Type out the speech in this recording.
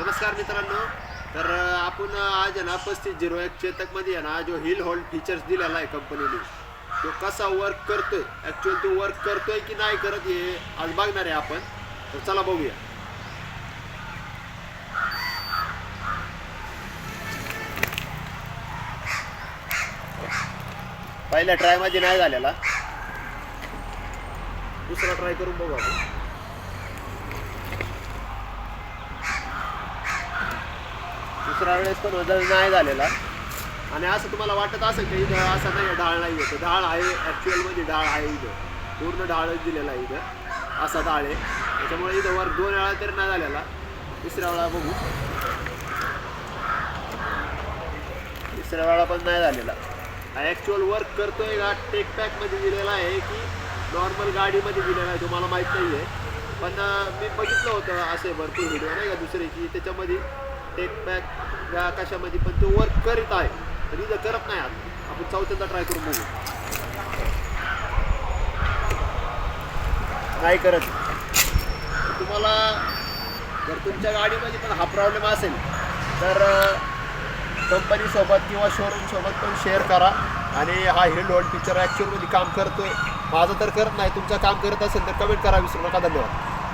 नमस्कार मित्रांनो. तर आपण आज आहे ना 3501 चेतकमध्ये आहे ना जो हिल होल्ड फीचर्स दिलेला आहे कंपनीने, तो कसा वर्क करतोय, ॲक्च्युअल तो वर्क करतोय की नाही करत हे आज बघणार आहे आपण. तर चला बघूया. पहिल्या ट्रायमध्ये नाही झालेला, दुसरा ट्राय करून बघू आपण. दुसऱ्या वेळेस पण नाही झालेला. आणि असं तुम्हाला वाटत असेल की इथं असं नाही ढाळ नाही आहे, तर ढाळ आहे, ॲक्च्युअलमध्ये ढाळ आहे. इथं पूर्ण ढाळच दिलेला आहे, इथं असा ढाळ आहे. त्याच्यामुळे इथं वर 2 वेळा तरी नाही झालेला. तिसऱ्या वेळा बघू, तिसऱ्या वेळा पण नाही झालेला. ॲक्च्युअल वर्क करतोय का टेक पॅकमध्ये दिलेला आहे की नॉर्मल गाडीमध्ये दिलेला आहे तुम्हाला माहीत नाही आहे. पण मी बघितलं होतं असे भरपूर व्हिडिओ नाही का दुसरे की त्याच्यामध्ये टेक पॅक या कशामध्ये पण तो वर्क करीत आहे, तर इथं करत नाही. आपण चौथ्यांदा ट्राय करून बघू. नाही करत. तुम्हाला जर तुमच्या गाडीमध्ये पण हा प्रॉब्लेम असेल तर कंपनीसोबत किंवा शोरूमसोबत पण शेअर करा. आणि हा हिल होल्ड फीचर ॲक्च्युअलमध्ये काम करतोय, माझं तर करत नाही. तुमचं काम करत असेल तर कमेंट करा, विसरू नका. धन्यवाद.